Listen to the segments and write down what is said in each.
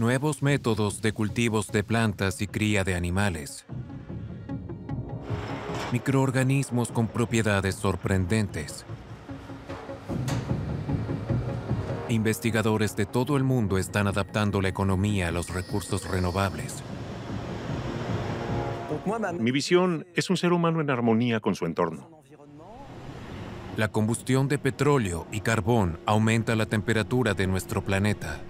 nuevos métodos de cultivos de plantas y cría de animales, microorganismos con propiedades sorprendentes. Investigadores de todo el mundo están adaptando la economía a los recursos renovables. Mi visión es un ser humano en armonía con su entorno. La combustión de petróleo y carbón aumenta la temperatura de nuestro planeta.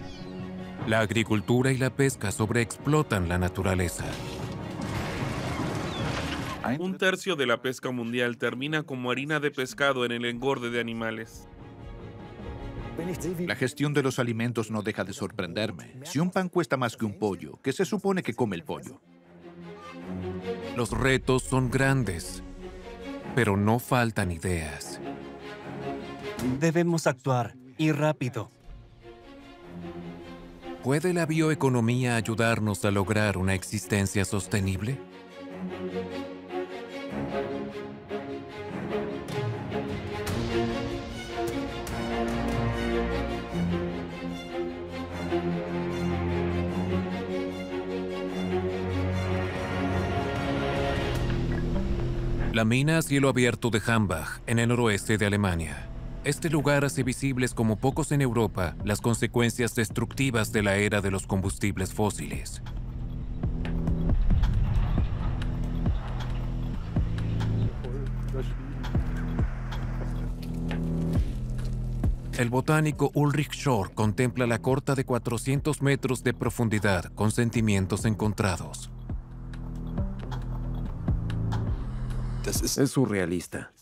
La agricultura y la pesca sobreexplotan la naturaleza. Un tercio de la pesca mundial termina como harina de pescado en el engorde de animales. La gestión de los alimentos no deja de sorprenderme. Si un pan cuesta más que un pollo, ¿qué se supone que come el pollo? Los retos son grandes, pero no faltan ideas. Debemos actuar, y rápido. ¿Puede la bioeconomía ayudarnos a lograr una existencia sostenible? La mina a cielo abierto de Hambach, en el noroeste de Alemania. Este lugar hace visibles como pocos en Europa las consecuencias destructivas de la era de los combustibles fósiles. El botánico Ulrich Schor contempla la corta de 400 metros de profundidad con sentimientos encontrados. Es surrealista.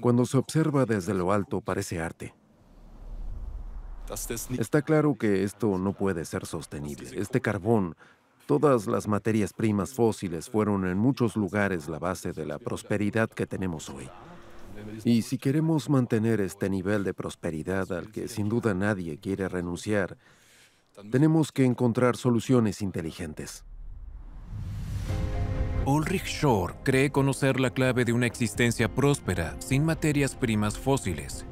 Cuando se observa desde lo alto parece arte. Está claro que esto no puede ser sostenible. Este carbón, todas las materias primas fósiles fueron en muchos lugares la base de la prosperidad que tenemos hoy. Y si queremos mantener este nivel de prosperidad al que sin duda nadie quiere renunciar, tenemos que encontrar soluciones inteligentes. Ulrich Schor cree conocer la clave de una existencia próspera sin materias primas fósiles,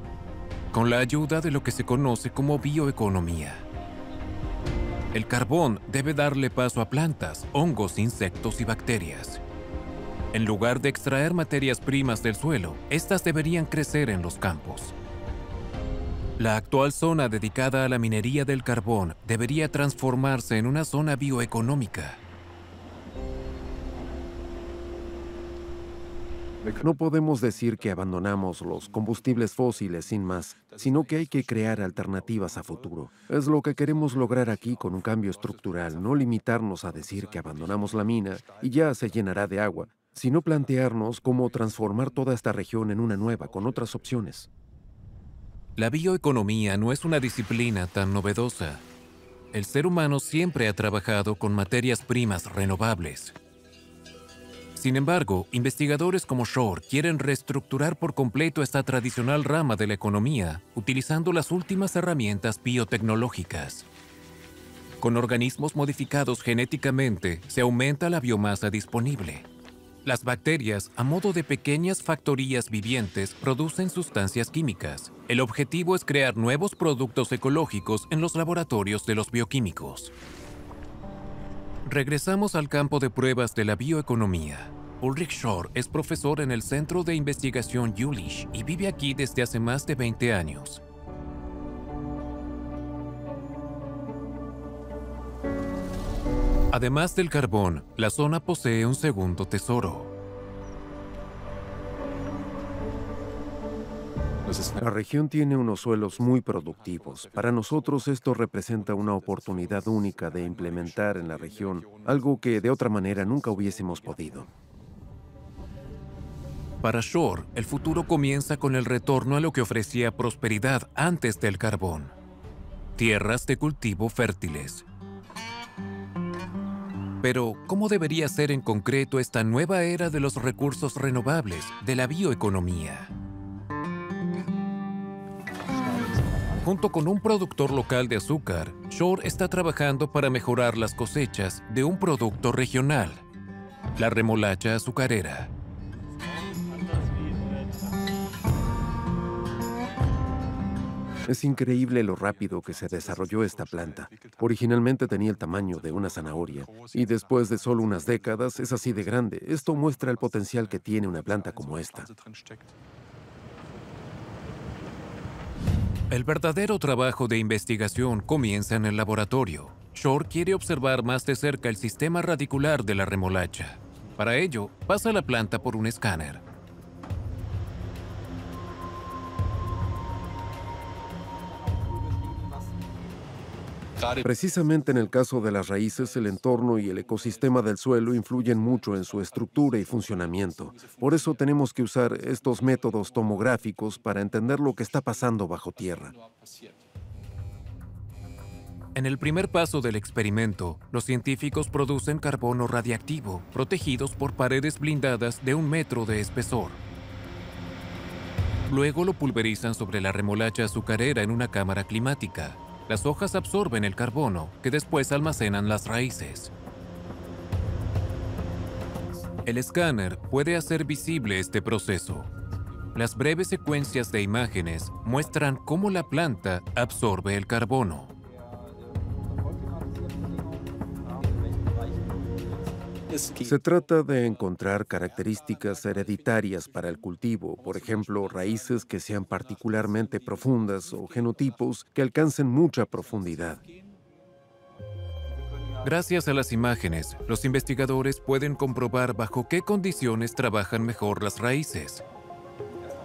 con la ayuda de lo que se conoce como bioeconomía. El carbón debe darle paso a plantas, hongos, insectos y bacterias. En lugar de extraer materias primas del suelo, estas deberían crecer en los campos. La actual zona dedicada a la minería del carbón debería transformarse en una zona bioeconómica. No podemos decir que abandonamos los combustibles fósiles sin más, sino que hay que crear alternativas a futuro. Es lo que queremos lograr aquí con un cambio estructural, no limitarnos a decir que abandonamos la mina y ya se llenará de agua, sino plantearnos cómo transformar toda esta región en una nueva, con otras opciones. La bioeconomía no es una disciplina tan novedosa. El ser humano siempre ha trabajado con materias primas renovables. Sin embargo, investigadores como Schor quieren reestructurar por completo esta tradicional rama de la economía utilizando las últimas herramientas biotecnológicas. Con organismos modificados genéticamente, se aumenta la biomasa disponible. Las bacterias, a modo de pequeñas factorías vivientes, producen sustancias químicas. El objetivo es crear nuevos productos ecológicos en los laboratorios de los bioquímicos. Regresamos al campo de pruebas de la bioeconomía. Ulrich Schor es profesor en el Centro de Investigación Jülich y vive aquí desde hace más de 20 años. Además del carbón, la zona posee un segundo tesoro. La región tiene unos suelos muy productivos. Para nosotros esto representa una oportunidad única de implementar en la región algo que de otra manera nunca hubiésemos podido. Para Schor, el futuro comienza con el retorno a lo que ofrecía prosperidad antes del carbón. Tierras de cultivo fértiles. Pero, ¿cómo debería ser en concreto esta nueva era de los recursos renovables, de la bioeconomía? Junto con un productor local de azúcar, Schor está trabajando para mejorar las cosechas de un producto regional, la remolacha azucarera. Es increíble lo rápido que se desarrolló esta planta. Originalmente tenía el tamaño de una zanahoria y después de solo unas décadas es así de grande. Esto muestra el potencial que tiene una planta como esta. El verdadero trabajo de investigación comienza en el laboratorio. Shore quiere observar más de cerca el sistema radicular de la remolacha. Para ello, pasa la planta por un escáner. Precisamente en el caso de las raíces, el entorno y el ecosistema del suelo influyen mucho en su estructura y funcionamiento. Por eso tenemos que usar estos métodos tomográficos para entender lo que está pasando bajo tierra. En el primer paso del experimento, los científicos producen carbono radiactivo, protegidos por paredes blindadas de 1 metro de espesor. Luego lo pulverizan sobre la remolacha azucarera en una cámara climática. Las hojas absorben el carbono, que después almacenan las raíces. El escáner puede hacer visible este proceso. Las breves secuencias de imágenes muestran cómo la planta absorbe el carbono. Se trata de encontrar características hereditarias para el cultivo, por ejemplo, raíces que sean particularmente profundas o genotipos que alcancen mucha profundidad. Gracias a las imágenes, los investigadores pueden comprobar bajo qué condiciones trabajan mejor las raíces.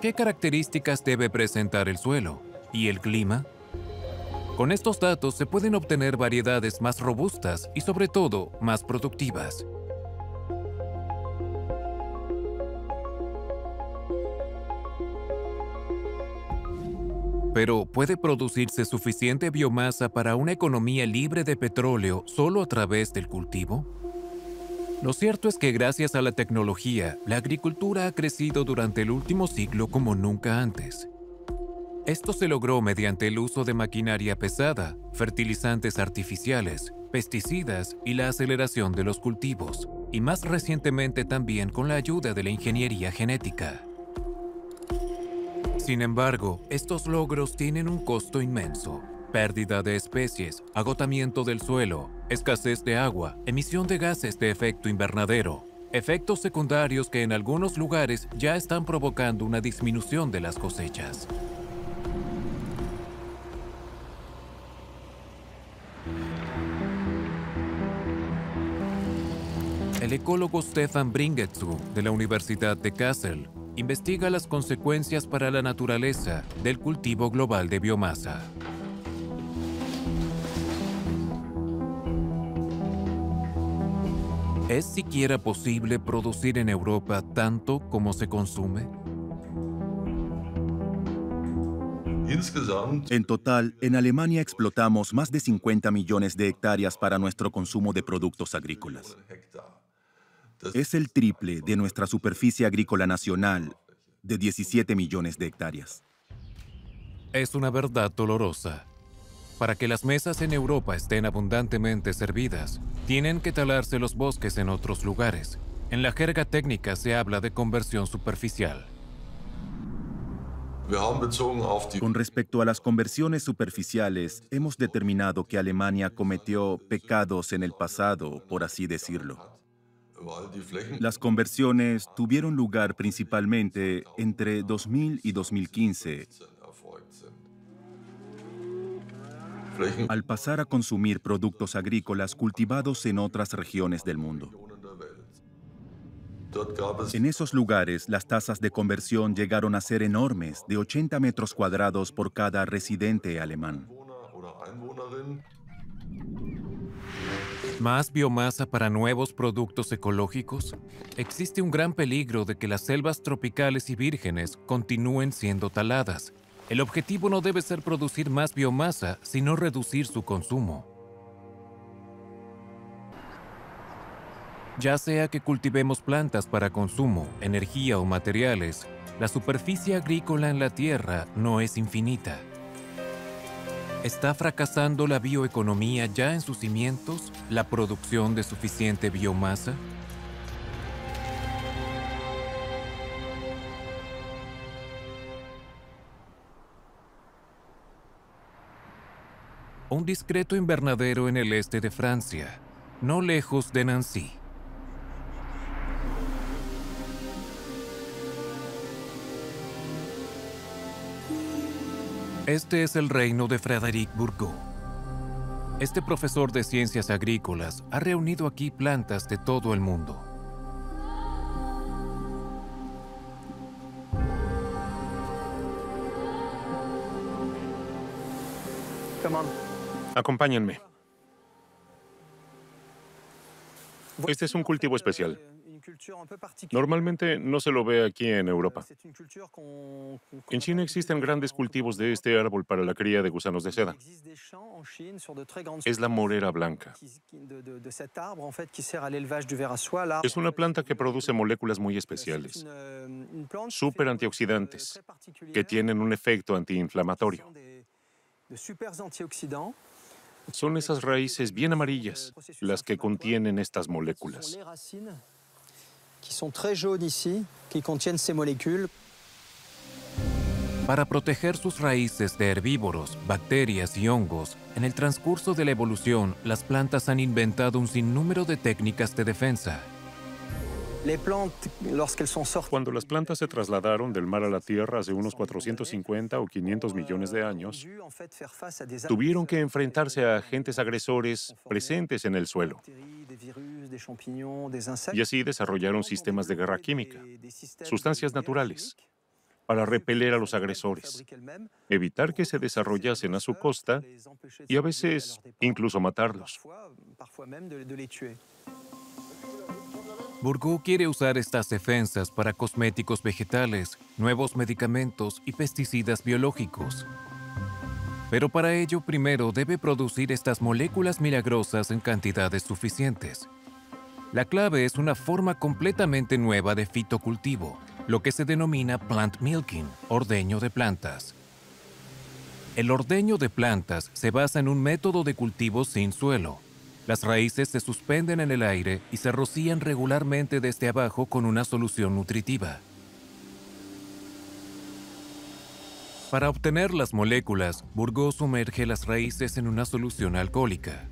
¿Qué características debe presentar el suelo? ¿Y el clima? Con estos datos se pueden obtener variedades más robustas y, sobre todo, más productivas. Pero, ¿puede producirse suficiente biomasa para una economía libre de petróleo solo a través del cultivo? Lo cierto es que gracias a la tecnología, la agricultura ha crecido durante el último siglo como nunca antes. Esto se logró mediante el uso de maquinaria pesada, fertilizantes artificiales, pesticidas y la aceleración de los cultivos, y más recientemente también con la ayuda de la ingeniería genética. Sin embargo, estos logros tienen un costo inmenso: pérdida de especies, agotamiento del suelo, escasez de agua, emisión de gases de efecto invernadero, efectos secundarios que en algunos lugares ya están provocando una disminución de las cosechas. El ecólogo Stefan Bringetsu, de la Universidad de Kassel, investiga las consecuencias para la naturaleza del cultivo global de biomasa. ¿Es siquiera posible producir en Europa tanto como se consume? En total, en Alemania explotamos más de 50 millones de hectáreas para nuestro consumo de productos agrícolas. Es el triple de nuestra superficie agrícola nacional, de 17 millones de hectáreas. Es una verdad dolorosa. Para que las mesas en Europa estén abundantemente servidas, tienen que talarse los bosques en otros lugares. En la jerga técnica se habla de conversión superficial. Con respecto a las conversiones superficiales, hemos determinado que Alemania cometió pecados en el pasado, por así decirlo. Las conversiones tuvieron lugar principalmente entre 2000 y 2015. Al pasar a consumir productos agrícolas cultivados en otras regiones del mundo. En esos lugares, las tasas de conversión llegaron a ser enormes, de 80 metros cuadrados por cada residente alemán. ¿Más biomasa para nuevos productos ecológicos? Existe un gran peligro de que las selvas tropicales y vírgenes continúen siendo taladas. El objetivo no debe ser producir más biomasa, sino reducir su consumo. Ya sea que cultivemos plantas para consumo, energía o materiales, la superficie agrícola en la Tierra no es infinita. ¿Está fracasando la bioeconomía ya en sus cimientos, la producción de suficiente biomasa? un discreto invernadero en el este de Francia, no lejos de Nancy. Este es el reino de Frédéric Bourgault. Este profesor de ciencias agrícolas ha reunido aquí plantas de todo el mundo. Acompáñenme. Este es un cultivo especial. Normalmente no se lo ve aquí en Europa. En China existen grandes cultivos de este árbol para la cría de gusanos de seda. Es la morera blanca. Es una planta que produce moléculas muy especiales, súper antioxidantes, que tienen un efecto antiinflamatorio. Son esas raíces bien amarillas las que contienen estas moléculas. Para proteger sus raíces de herbívoros, bacterias y hongos, en el transcurso de la evolución, las plantas han inventado un sinnúmero de técnicas de defensa. Cuando las plantas se trasladaron del mar a la tierra hace unos 450 o 500 millones de años, tuvieron que enfrentarse a agentes agresores presentes en el suelo. Y así desarrollaron sistemas de guerra química, sustancias naturales, para repeler a los agresores, evitar que se desarrollasen a su costa y a veces incluso matarlos. Bourgault quiere usar estas defensas para cosméticos vegetales, nuevos medicamentos y pesticidas biológicos. Pero para ello primero debe producir estas moléculas milagrosas en cantidades suficientes. La clave es una forma completamente nueva de fitocultivo, lo que se denomina plant milking, ordeño de plantas. El ordeño de plantas se basa en un método de cultivo sin suelo. Las raíces se suspenden en el aire y se rocían regularmente desde abajo con una solución nutritiva. Para obtener las moléculas, Bourgault sumerge las raíces en una solución alcohólica.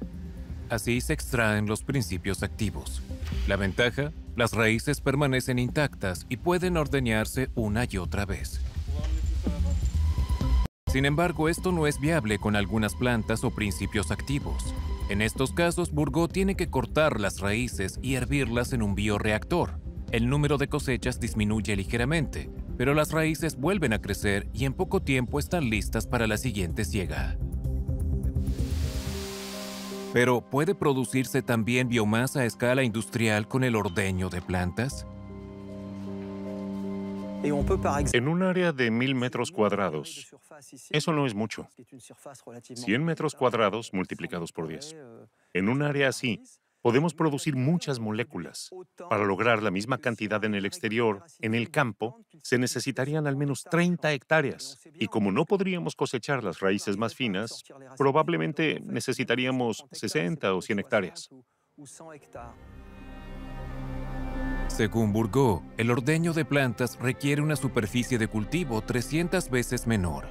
Así se extraen los principios activos. La ventaja, las raíces permanecen intactas y pueden ordeñarse una y otra vez. Sin embargo, esto no es viable con algunas plantas o principios activos. En estos casos, Bourgault tiene que cortar las raíces y hervirlas en un bioreactor. El número de cosechas disminuye ligeramente, pero las raíces vuelven a crecer y en poco tiempo están listas para la siguiente siega. Pero, ¿puede producirse también biomasa a escala industrial con el ordeño de plantas? En un área de 1000 metros cuadrados, eso no es mucho. 100 metros cuadrados multiplicados por 10. En un área así, podemos producir muchas moléculas. Para lograr la misma cantidad en el exterior, en el campo, se necesitarían al menos 30 hectáreas. Y como no podríamos cosechar las raíces más finas, probablemente necesitaríamos 60 o 100 hectáreas. Según Bourgault, el ordeño de plantas requiere una superficie de cultivo 300 veces menor.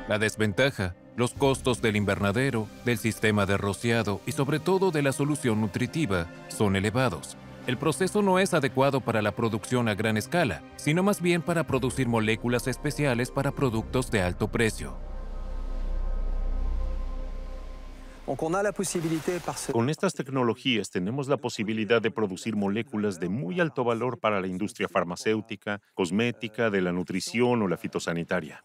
La desventaja, los costos del invernadero, del sistema de rociado y sobre todo de la solución nutritiva son elevados. El proceso no es adecuado para la producción a gran escala, sino más bien para producir moléculas especiales para productos de alto precio. Con estas tecnologías tenemos la posibilidad de producir moléculas de muy alto valor para la industria farmacéutica, cosmética, de la nutrición o la fitosanitaria.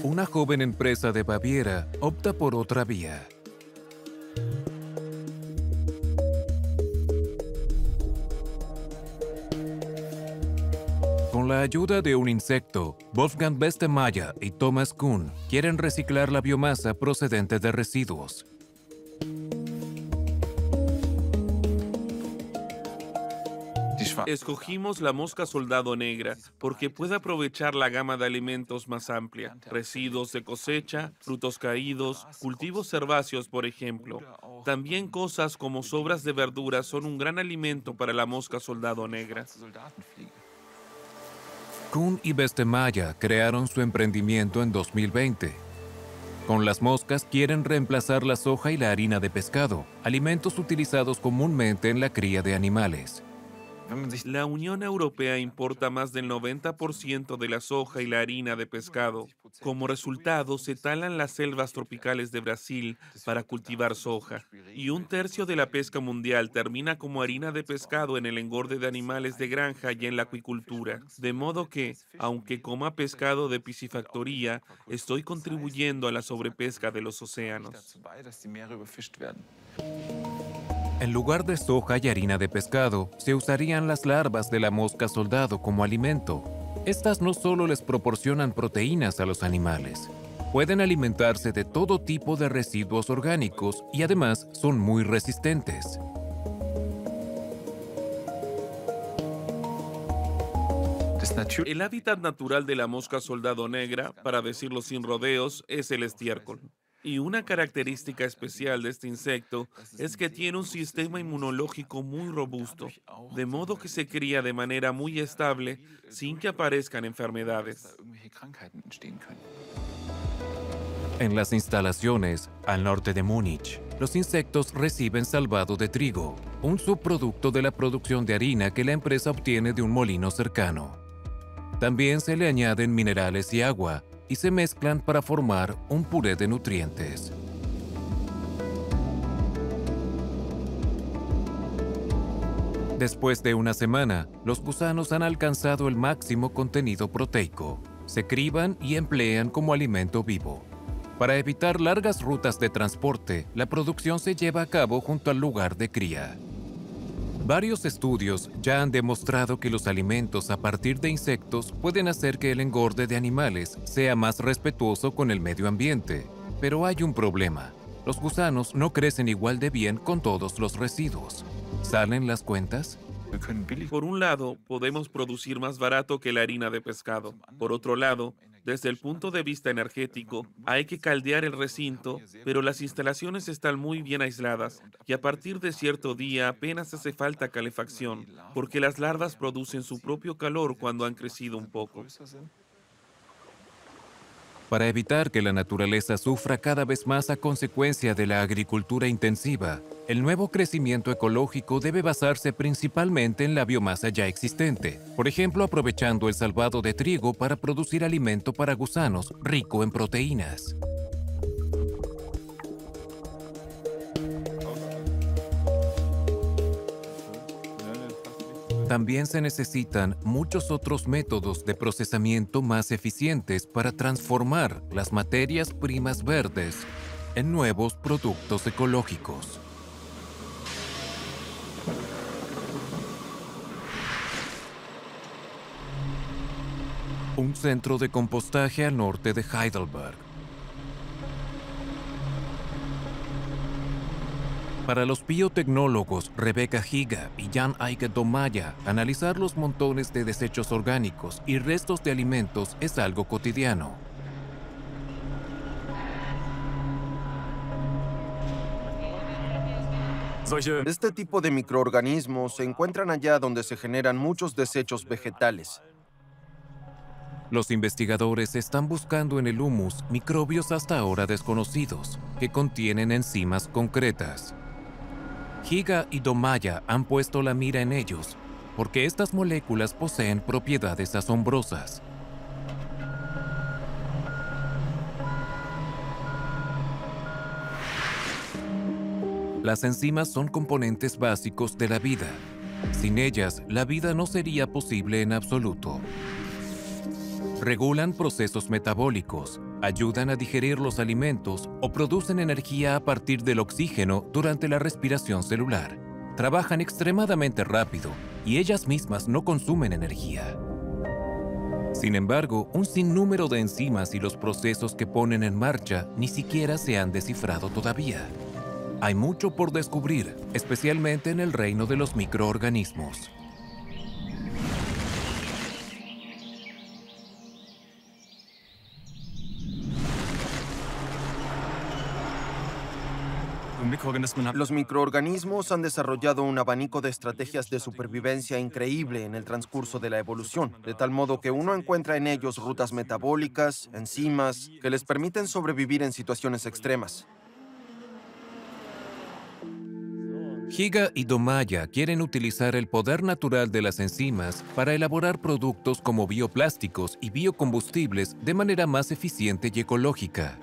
Una joven empresa de Baviera opta por otra vía. Con la ayuda de un insecto, Wolfgang Bestemeyer y Thomas Kuhn quieren reciclar la biomasa procedente de residuos. Escogimos la mosca soldado negra porque puede aprovechar la gama de alimentos más amplia, residuos de cosecha, frutos caídos, cultivos herbáceos, por ejemplo. También cosas como sobras de verduras son un gran alimento para la mosca soldado negra. Kuhn y Bestemaya crearon su emprendimiento en 2020. Con las moscas quieren reemplazar la soja y la harina de pescado, alimentos utilizados comúnmente en la cría de animales. La Unión Europea importa más del 90% de la soja y la harina de pescado. Como resultado, se talan las selvas tropicales de Brasil para cultivar soja. Y 1/3 de la pesca mundial termina como harina de pescado en el engorde de animales de granja y en la acuicultura. De modo que, aunque coma pescado de piscifactoría, estoy contribuyendo a la sobrepesca de los océanos. En lugar de soja y harina de pescado, se usarían las larvas de la mosca soldado como alimento. Estas no solo les proporcionan proteínas a los animales, pueden alimentarse de todo tipo de residuos orgánicos y además son muy resistentes. El hábitat natural de la mosca soldado negra, para decirlo sin rodeos, es el estiércol. Y una característica especial de este insecto es que tiene un sistema inmunológico muy robusto, de modo que se cría de manera muy estable sin que aparezcan enfermedades. En las instalaciones al norte de Múnich, los insectos reciben salvado de trigo, un subproducto de la producción de harina que la empresa obtiene de un molino cercano. También se le añaden minerales y agua, y se mezclan para formar un puré de nutrientes. Después de una semana, los gusanos han alcanzado el máximo contenido proteico. Se criban y emplean como alimento vivo. Para evitar largas rutas de transporte, la producción se lleva a cabo junto al lugar de cría. Varios estudios ya han demostrado que los alimentos a partir de insectos pueden hacer que el engorde de animales sea más respetuoso con el medio ambiente. Pero hay un problema. Los gusanos no crecen igual de bien con todos los residuos. ¿Salen las cuentas? Por un lado, podemos producir más barato que la harina de pescado. Por otro lado, desde el punto de vista energético, hay que caldear el recinto, pero las instalaciones están muy bien aisladas y a partir de cierto día apenas hace falta calefacción, porque las larvas producen su propio calor cuando han crecido un poco. Para evitar que la naturaleza sufra cada vez más a consecuencia de la agricultura intensiva, el nuevo crecimiento ecológico debe basarse principalmente en la biomasa ya existente, por ejemplo aprovechando el salvado de trigo para producir alimento para gusanos rico en proteínas. También se necesitan muchos otros métodos de procesamiento más eficientes para transformar las materias primas verdes en nuevos productos ecológicos. Un centro de compostaje al norte de Heidelberg. Para los biotecnólogos Rebecca Higa y Jan-Eike Domaya, analizar los montones de desechos orgánicos y restos de alimentos es algo cotidiano. Este tipo de microorganismos se encuentran allá donde se generan muchos desechos vegetales. Los investigadores están buscando en el humus microbios hasta ahora desconocidos, que contienen enzimas concretas. Higa y Domaya han puesto la mira en ellos, porque estas moléculas poseen propiedades asombrosas. Las enzimas son componentes básicos de la vida. Sin ellas, la vida no sería posible en absoluto. Regulan procesos metabólicos, ayudan a digerir los alimentos o producen energía a partir del oxígeno durante la respiración celular. Trabajan extremadamente rápido y ellas mismas no consumen energía. Sin embargo, un sinnúmero de enzimas y los procesos que ponen en marcha ni siquiera se han descifrado todavía. Hay mucho por descubrir, especialmente en el reino de los microorganismos. Los microorganismos han desarrollado un abanico de estrategias de supervivencia increíble en el transcurso de la evolución, de tal modo que uno encuentra en ellos rutas metabólicas, enzimas, que les permiten sobrevivir en situaciones extremas. Higa y Domaya quieren utilizar el poder natural de las enzimas para elaborar productos como bioplásticos y biocombustibles de manera más eficiente y ecológica.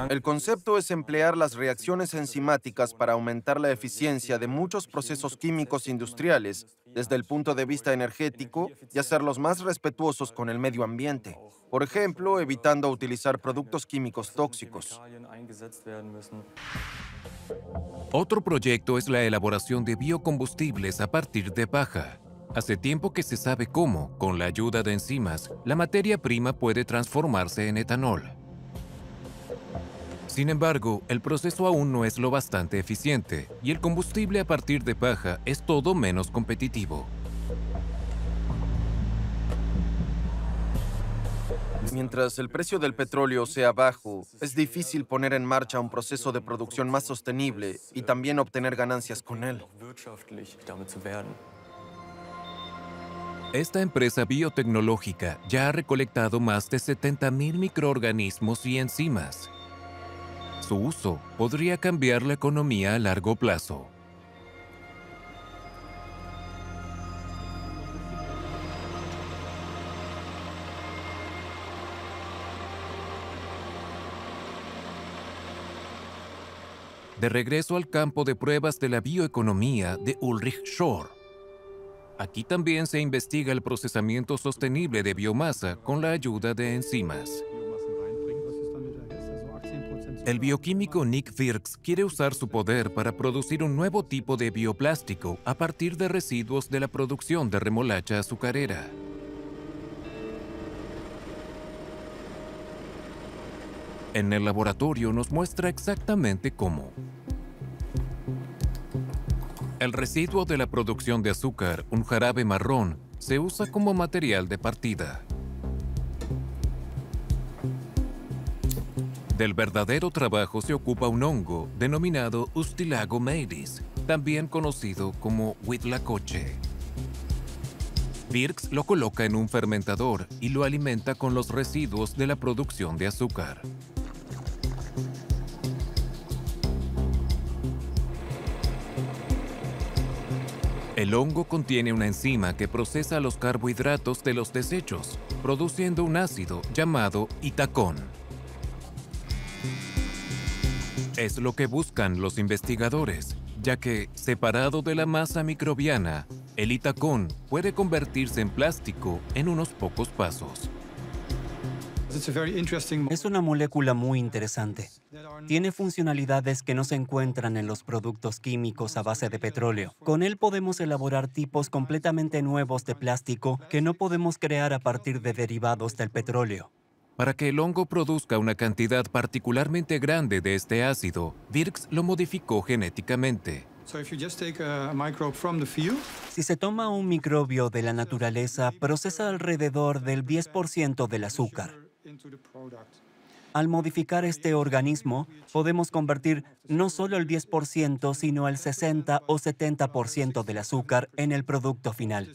El concepto es emplear las reacciones enzimáticas para aumentar la eficiencia de muchos procesos químicos industriales desde el punto de vista energético y hacerlos más respetuosos con el medio ambiente. Por ejemplo, evitando utilizar productos químicos tóxicos. Otro proyecto es la elaboración de biocombustibles a partir de paja. Hace tiempo que se sabe cómo, con la ayuda de enzimas, la materia prima puede transformarse en etanol. Sin embargo, el proceso aún no es lo bastante eficiente y el combustible a partir de paja es todo menos competitivo. Mientras el precio del petróleo sea bajo, es difícil poner en marcha un proceso de producción más sostenible y también obtener ganancias con él. Esta empresa biotecnológica ya ha recolectado más de 70.000 microorganismos y enzimas. Su uso podría cambiar la economía a largo plazo. De regreso al campo de pruebas de la bioeconomía de Ulrich Schor. Aquí también se investiga el procesamiento sostenible de biomasa con la ayuda de enzimas. El bioquímico Nick Virks quiere usar su poder para producir un nuevo tipo de bioplástico a partir de residuos de la producción de remolacha azucarera. En el laboratorio nos muestra exactamente cómo. El residuo de la producción de azúcar, un jarabe marrón, se usa como material de partida. Del verdadero trabajo se ocupa un hongo denominado Ustilago maedis, también conocido como huitlacoche. Virks lo coloca en un fermentador y lo alimenta con los residuos de la producción de azúcar. El hongo contiene una enzima que procesa los carbohidratos de los desechos, produciendo un ácido llamado itacón. Es lo que buscan los investigadores, ya que, separado de la masa microbiana, el itacón puede convertirse en plástico en unos pocos pasos. Es una molécula muy interesante. Tiene funcionalidades que no se encuentran en los productos químicos a base de petróleo. Con él podemos elaborar tipos completamente nuevos de plástico que no podemos crear a partir de derivados del petróleo. Para que el hongo produzca una cantidad particularmente grande de este ácido, Virks lo modificó genéticamente. Si se toma un microbio de la naturaleza, procesa alrededor del 10% del azúcar. Al modificar este organismo, podemos convertir no solo el 10%, sino el 60 o 70% del azúcar en el producto final.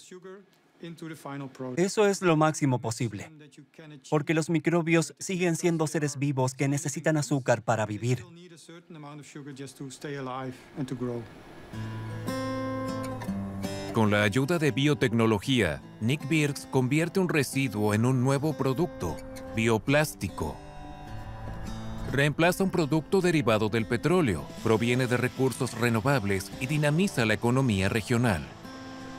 Eso es lo máximo posible, porque los microbios siguen siendo seres vivos que necesitan azúcar para vivir. Con la ayuda de biotecnología, Nick Virks convierte un residuo en un nuevo producto, bioplástico. Reemplaza un producto derivado del petróleo, proviene de recursos renovables y dinamiza la economía regional.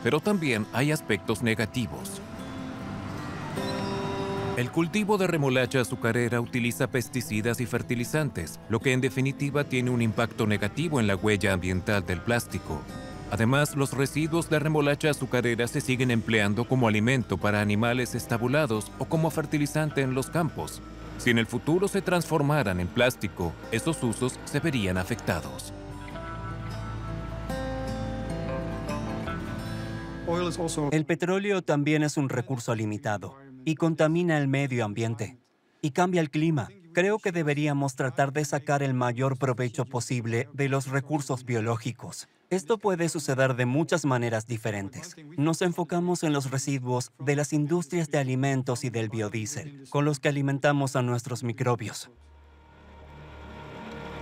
Pero también hay aspectos negativos. El cultivo de remolacha azucarera utiliza pesticidas y fertilizantes, lo que en definitiva tiene un impacto negativo en la huella ambiental del plástico. Además, los residuos de remolacha azucarera se siguen empleando como alimento para animales estabulados o como fertilizante en los campos. Si en el futuro se transformaran en plástico, esos usos se verían afectados. El petróleo también es un recurso limitado y contamina el medio ambiente. y cambia el clima. Creo que deberíamos tratar de sacar el mayor provecho posible de los recursos biológicos. Esto puede suceder de muchas maneras diferentes. Nos enfocamos en los residuos de las industrias de alimentos y del biodiesel, con los que alimentamos a nuestros microbios.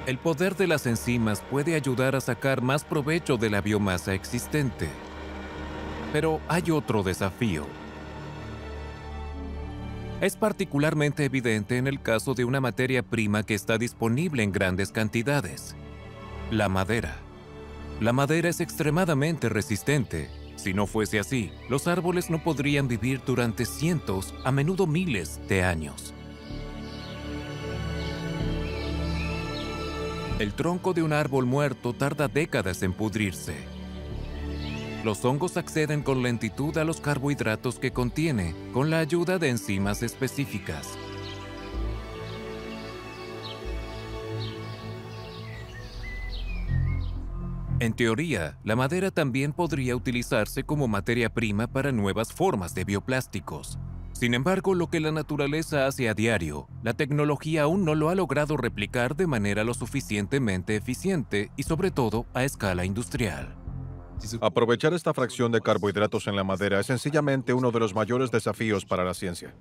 El poder de las enzimas puede ayudar a sacar más provecho de la biomasa existente. Pero hay otro desafío. Es particularmente evidente en el caso de una materia prima que está disponible en grandes cantidades: la madera. La madera es extremadamente resistente. Si no fuese así, los árboles no podrían vivir durante cientos, a menudo miles de años. El tronco de un árbol muerto tarda décadas en pudrirse. Los hongos acceden con lentitud a los carbohidratos que contiene, con la ayuda de enzimas específicas. En teoría, la madera también podría utilizarse como materia prima para nuevas formas de bioplásticos. Sin embargo, lo que la naturaleza hace a diario, la tecnología aún no lo ha logrado replicar de manera lo suficientemente eficiente y, sobre todo, a escala industrial. Aprovechar esta fracción de carbohidratos en la madera es sencillamente uno de los mayores desafíos para la ciencia.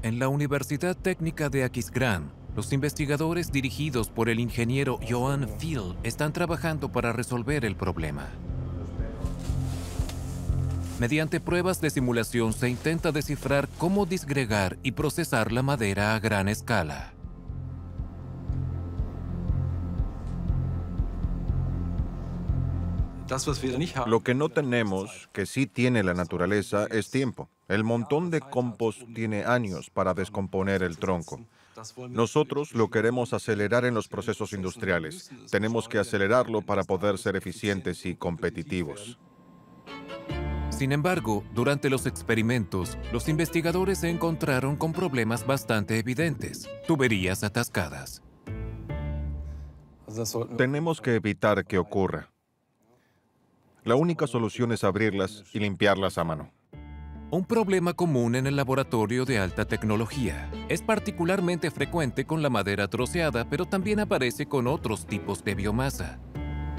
En la Universidad Técnica de Aquisgrán, los investigadores dirigidos por el ingeniero Johan Phil están trabajando para resolver el problema. Mediante pruebas de simulación se intenta descifrar cómo disgregar y procesar la madera a gran escala. Lo que no tenemos, que sí tiene la naturaleza, es tiempo. El montón de compost tiene años para descomponer el tronco. Nosotros lo queremos acelerar en los procesos industriales. Tenemos que acelerarlo para poder ser eficientes y competitivos. Sin embargo, durante los experimentos, los investigadores se encontraron con problemas bastante evidentes: tuberías atascadas. Tenemos que evitar que ocurra. La única solución es abrirlas y limpiarlas a mano. Un problema común en el laboratorio de alta tecnología. Es particularmente frecuente con la madera troceada, pero también aparece con otros tipos de biomasa.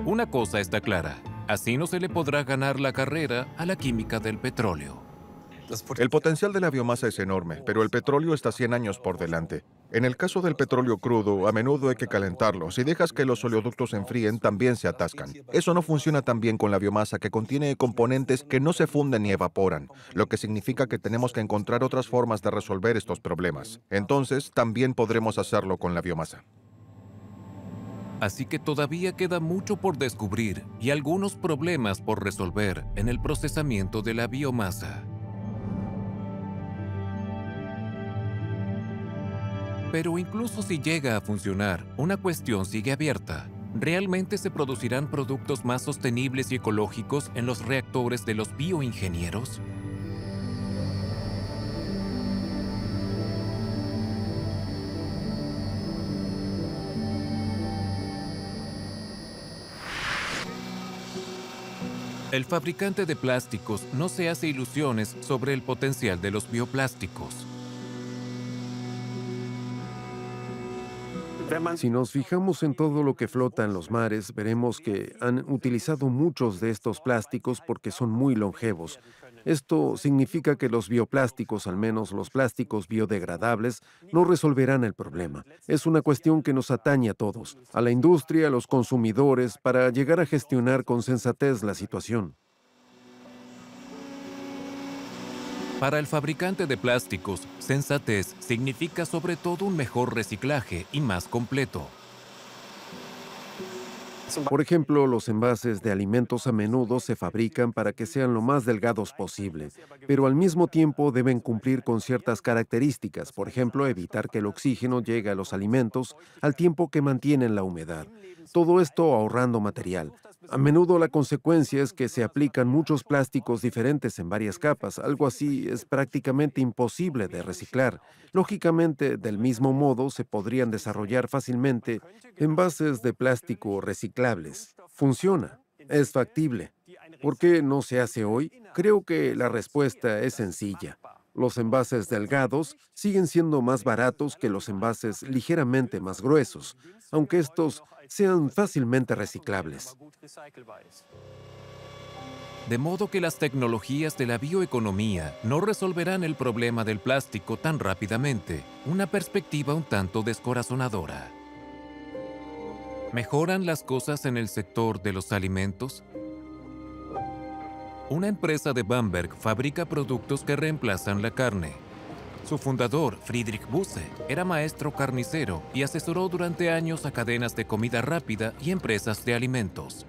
Una cosa está clara: así no se le podrá ganar la carrera a la química del petróleo. El potencial de la biomasa es enorme, pero el petróleo está 100 años por delante. En el caso del petróleo crudo, a menudo hay que calentarlo. Si dejas que los oleoductos se enfríen, también se atascan. Eso no funciona tan bien con la biomasa, que contiene componentes que no se funden ni evaporan, lo que significa que tenemos que encontrar otras formas de resolver estos problemas. Entonces, también podremos hacerlo con la biomasa. Así que todavía queda mucho por descubrir y algunos problemas por resolver en el procesamiento de la biomasa. Pero incluso si llega a funcionar, una cuestión sigue abierta: ¿realmente se producirán productos más sostenibles y ecológicos en los reactores de los bioingenieros? El fabricante de plásticos no se hace ilusiones sobre el potencial de los bioplásticos. Si nos fijamos en todo lo que flota en los mares, veremos que han utilizado muchos de estos plásticos porque son muy longevos. Esto significa que los bioplásticos, al menos los plásticos biodegradables, no resolverán el problema. Es una cuestión que nos atañe a todos, a la industria, a los consumidores, para llegar a gestionar con sensatez la situación. Para el fabricante de plásticos, sensatez significa sobre todo un mejor reciclaje y más completo. Por ejemplo, los envases de alimentos a menudo se fabrican para que sean lo más delgados posible, pero al mismo tiempo deben cumplir con ciertas características, por ejemplo, evitar que el oxígeno llegue a los alimentos al tiempo que mantienen la humedad. Todo esto ahorrando material. A menudo la consecuencia es que se aplican muchos plásticos diferentes en varias capas. Algo así es prácticamente imposible de reciclar. Lógicamente, del mismo modo, se podrían desarrollar fácilmente envases de plástico reciclables. Funciona, es factible. ¿Por qué no se hace hoy? Creo que la respuesta es sencilla. Los envases delgados siguen siendo más baratos que los envases ligeramente más gruesos, aunque estos sean fácilmente reciclables. De modo que las tecnologías de la bioeconomía no resolverán el problema del plástico tan rápidamente, una perspectiva un tanto descorazonadora. ¿Mejoran las cosas en el sector de los alimentos? Una empresa de Bamberg fabrica productos que reemplazan la carne. Su fundador, Friedrich Busse, era maestro carnicero y asesoró durante años a cadenas de comida rápida y empresas de alimentos.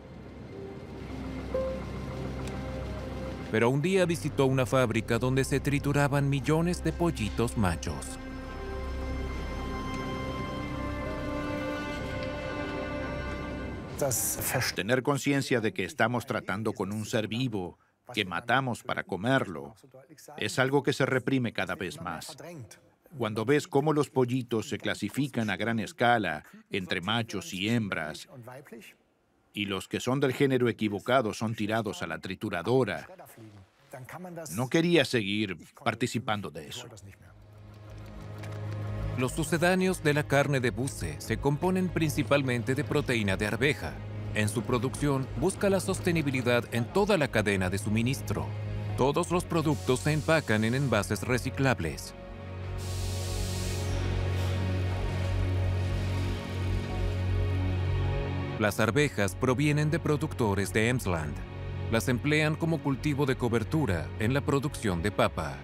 Pero un día visitó una fábrica donde se trituraban millones de pollitos machos. Tener conciencia de que estamos tratando con un ser vivo, que matamos para comerlo, es algo que se reprime cada vez más. Cuando ves cómo los pollitos se clasifican a gran escala entre machos y hembras, y los que son del género equivocado son tirados a la trituradora, no quería seguir participando de eso. Los sucedáneos de la carne de Busse se componen principalmente de proteína de arveja. En su producción busca la sostenibilidad en toda la cadena de suministro. Todos los productos se empacan en envases reciclables. Las arvejas provienen de productores de Emsland. Las emplean como cultivo de cobertura en la producción de papa.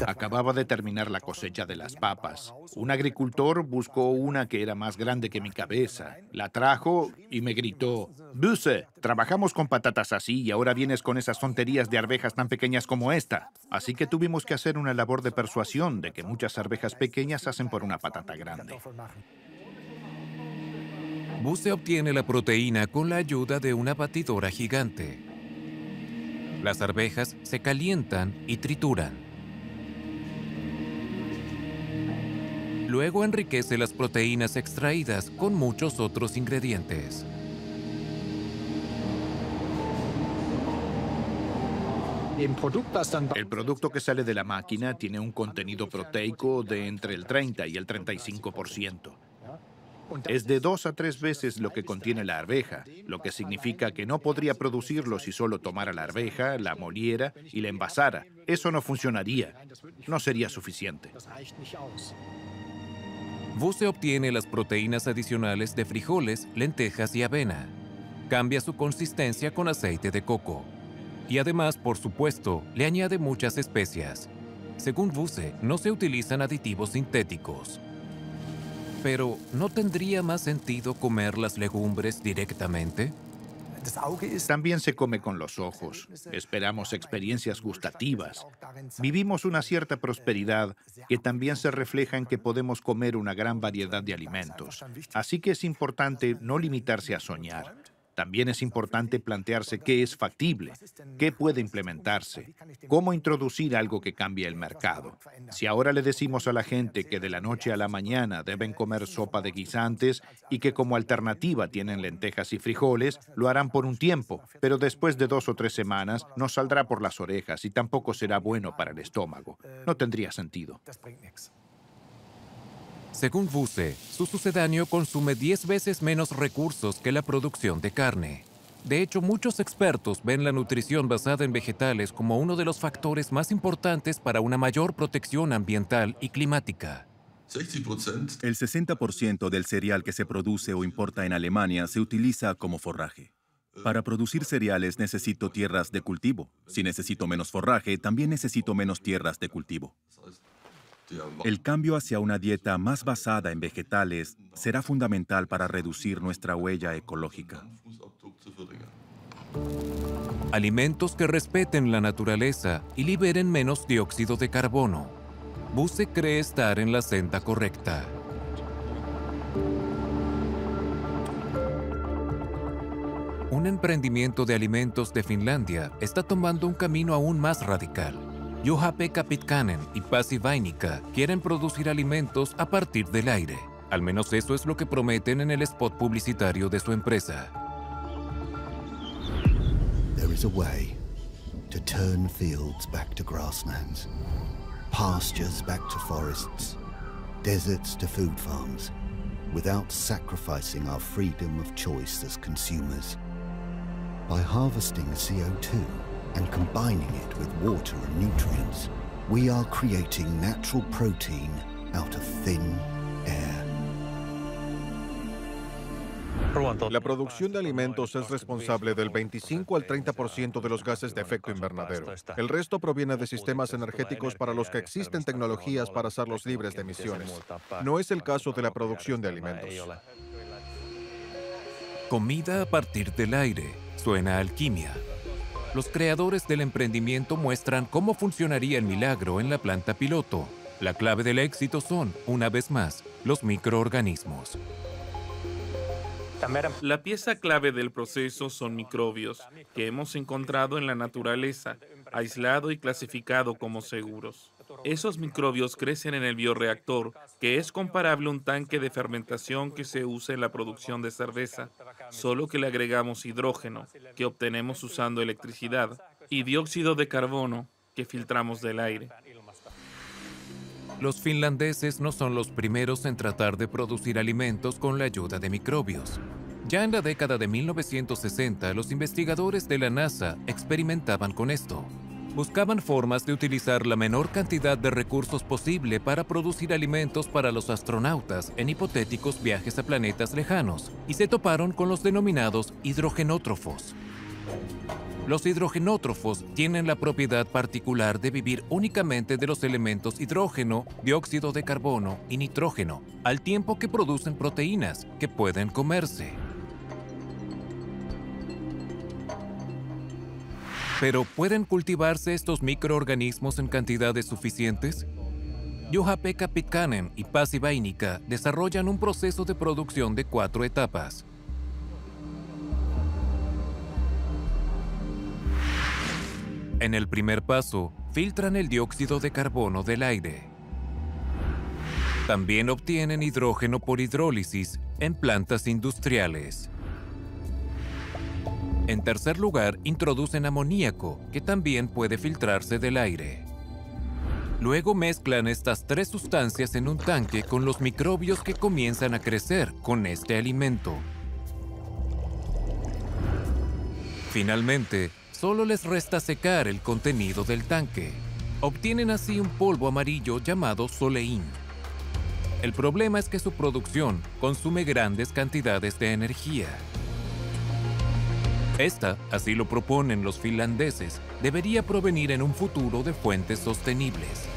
Acababa de terminar la cosecha de las papas. Un agricultor buscó una que era más grande que mi cabeza. La trajo y me gritó: «Busse, trabajamos con patatas así y ahora vienes con esas tonterías de arvejas tan pequeñas como esta». Así que tuvimos que hacer una labor de persuasión de que muchas arvejas pequeñas hacen por una patata grande. Busse obtiene la proteína con la ayuda de una batidora gigante. Las arvejas se calientan y trituran. Luego enriquece las proteínas extraídas con muchos otros ingredientes. El producto que sale de la máquina tiene un contenido proteico de entre el 30 y el 35%. Es de 2 a 3 veces lo que contiene la arveja, lo que significa que no podría producirlo si solo tomara la arveja, la moliera y la envasara. Eso no funcionaría. No sería suficiente. Busse obtiene las proteínas adicionales de frijoles, lentejas y avena. Cambia su consistencia con aceite de coco. Y además, por supuesto, le añade muchas especias. Según Busse, no se utilizan aditivos sintéticos. Pero, ¿no tendría más sentido comer las legumbres directamente? También se come con los ojos. Esperamos experiencias gustativas. Vivimos una cierta prosperidad que también se refleja en que podemos comer una gran variedad de alimentos. Así que es importante no limitarse a soñar. También es importante plantearse qué es factible, qué puede implementarse, cómo introducir algo que cambie el mercado. Si ahora le decimos a la gente que de la noche a la mañana deben comer sopa de guisantes y que como alternativa tienen lentejas y frijoles, lo harán por un tiempo, pero después de 2 o 3 semanas nos saldrá por las orejas y tampoco será bueno para el estómago. No tendría sentido. Según Busse, su sucedáneo consume 10 veces menos recursos que la producción de carne. De hecho, muchos expertos ven la nutrición basada en vegetales como uno de los factores más importantes para una mayor protección ambiental y climática. El 60% del cereal que se produce o importa en Alemania se utiliza como forraje. Para producir cereales necesito tierras de cultivo. Si necesito menos forraje, también necesito menos tierras de cultivo. El cambio hacia una dieta más basada en vegetales será fundamental para reducir nuestra huella ecológica. Alimentos que respeten la naturaleza y liberen menos dióxido de carbono. Busse cree estar en la senda correcta. Un emprendimiento de alimentos de Finlandia está tomando un camino aún más radical. Juha-Pekka Pitkänen y Pasi Vainikka quieren producir alimentos a partir del aire. Al menos eso es lo que prometen en el spot publicitario de su empresa. There is a way to turn fields back to grasslands, pastures back to forests, deserts to food farms, without sacrificing our freedom of choice as consumers. By harvesting CO2 and combining it with water and nutrients, we are creating natural protein out of thin air. La producción de alimentos es responsable del 25 al 30% de los gases de efecto invernadero. El resto proviene de sistemas energéticos para los que existen tecnologías para hacerlos libres de emisiones. No es el caso de la producción de alimentos. Comida a partir del aire. Suena a alquimia. Los creadores del emprendimiento muestran cómo funcionaría el milagro en la planta piloto. La clave del éxito son, una vez más, los microorganismos. La pieza clave del proceso son microbios que hemos encontrado en la naturaleza, aislado y clasificado como seguros. Esos microbios crecen en el bioreactor, que es comparable a un tanque de fermentación que se usa en la producción de cerveza, solo que le agregamos hidrógeno, que obtenemos usando electricidad, y dióxido de carbono, que filtramos del aire. Los finlandeses no son los primeros en tratar de producir alimentos con la ayuda de microbios. Ya en la década de 1960, los investigadores de la NASA experimentaban con esto. Buscaban formas de utilizar la menor cantidad de recursos posible para producir alimentos para los astronautas en hipotéticos viajes a planetas lejanos, y se toparon con los denominados hidrogenótrofos. Los hidrogenótrofos tienen la propiedad particular de vivir únicamente de los elementos hidrógeno, dióxido de carbono y nitrógeno, al tiempo que producen proteínas que pueden comerse. ¿Pero pueden cultivarse estos microorganismos en cantidades suficientes? Juha-Pekka Pitkänen y Pasi Vainikka desarrollan un proceso de producción de 4 etapas. En el primer paso, filtran el dióxido de carbono del aire. También obtienen hidrógeno por hidrólisis en plantas industriales. En tercer lugar, introducen amoníaco, que también puede filtrarse del aire. Luego mezclan estas 3 sustancias en un tanque con los microbios que comienzan a crecer con este alimento. Finalmente, solo les resta secar el contenido del tanque. Obtienen así un polvo amarillo llamado soleín. El problema es que su producción consume grandes cantidades de energía. Esta, así lo proponen los finlandeses, debería provenir en un futuro de fuentes sostenibles.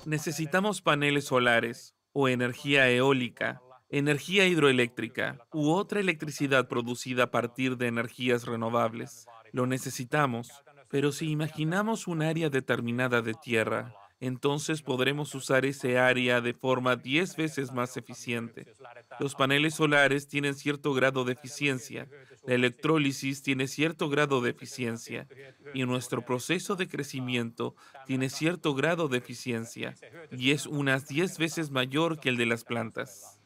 Necesitamos paneles solares o energía eólica, energía hidroeléctrica u otra electricidad producida a partir de energías renovables. Lo necesitamos, pero si imaginamos un área determinada de tierra, entonces podremos usar ese área de forma 10 veces más eficiente. Los paneles solares tienen cierto grado de eficiencia, la electrólisis tiene cierto grado de eficiencia y nuestro proceso de crecimiento tiene cierto grado de eficiencia y es unas 10 veces mayor que el de las plantas.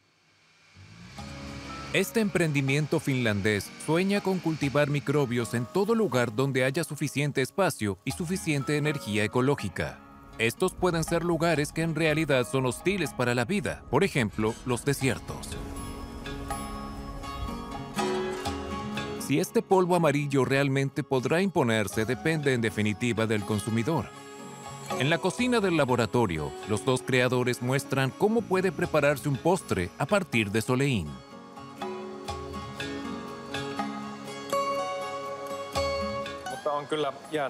Este emprendimiento finlandés sueña con cultivar microbios en todo lugar donde haya suficiente espacio y suficiente energía ecológica. Estos pueden ser lugares que en realidad son hostiles para la vida, por ejemplo, los desiertos. Si este polvo amarillo realmente podrá imponerse depende en definitiva del consumidor. En la cocina del laboratorio, los 2 creadores muestran cómo puede prepararse un postre a partir de soleín.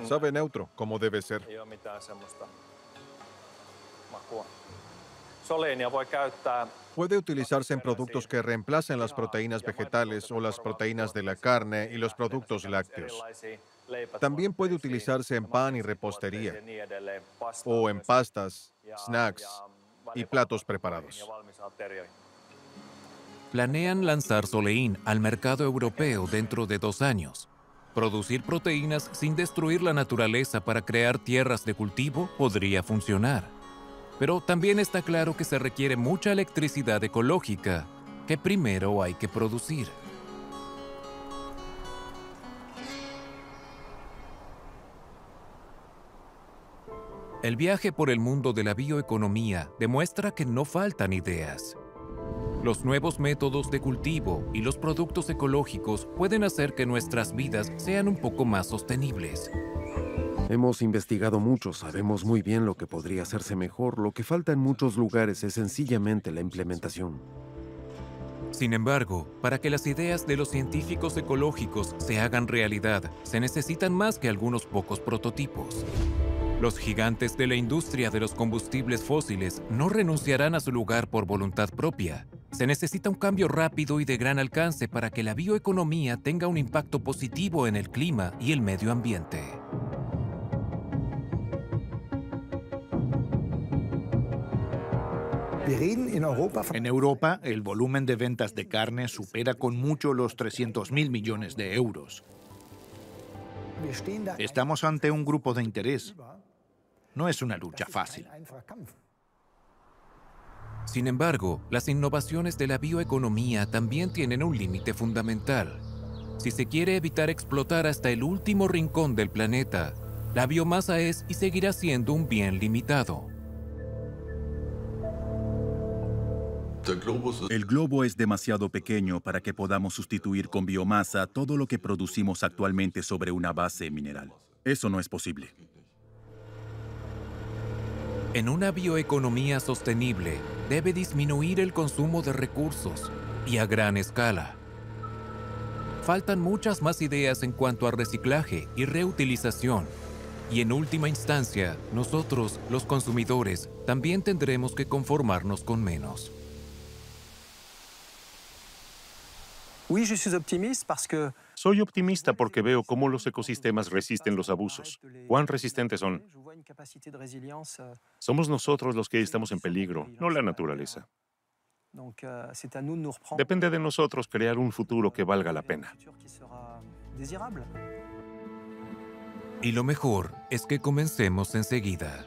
Sabe neutro, como debe ser. Puede utilizarse en productos que reemplacen las proteínas vegetales o las proteínas de la carne y los productos lácteos. También puede utilizarse en pan y repostería, o en pastas, snacks y platos preparados. Planean lanzar soleín al mercado europeo dentro de 2 años. Producir proteínas sin destruir la naturaleza para crear tierras de cultivo podría funcionar. Pero también está claro que se requiere mucha electricidad ecológica que primero hay que producir. El viaje por el mundo de la bioeconomía demuestra que no faltan ideas. Los nuevos métodos de cultivo y los productos ecológicos pueden hacer que nuestras vidas sean un poco más sostenibles. Hemos investigado mucho, sabemos muy bien lo que podría hacerse mejor. Lo que falta en muchos lugares es sencillamente la implementación. Sin embargo, para que las ideas de los científicos ecológicos se hagan realidad, se necesitan más que algunos pocos prototipos. Los gigantes de la industria de los combustibles fósiles no renunciarán a su lugar por voluntad propia. Se necesita un cambio rápido y de gran alcance para que la bioeconomía tenga un impacto positivo en el clima y el medio ambiente. En Europa, el volumen de ventas de carne supera con mucho los 300.000 millones de euros. Estamos ante un grupo de interés. No es una lucha fácil. Sin embargo, las innovaciones de la bioeconomía también tienen un límite fundamental. Si se quiere evitar explotar hasta el último rincón del planeta, la biomasa es y seguirá siendo un bien limitado. El globo es demasiado pequeño para que podamos sustituir con biomasa todo lo que producimos actualmente sobre una base mineral. Eso no es posible. En una bioeconomía sostenible, debe disminuir el consumo de recursos y a gran escala. Faltan muchas más ideas en cuanto a reciclaje y reutilización. Y en última instancia, nosotros, los consumidores, también tendremos que conformarnos con menos. Soy optimista porque veo cómo los ecosistemas resisten los abusos. ¿Cuán resistentes son? Somos nosotros los que estamos en peligro, no la naturaleza. Depende de nosotros crear un futuro que valga la pena. Y lo mejor es que comencemos enseguida.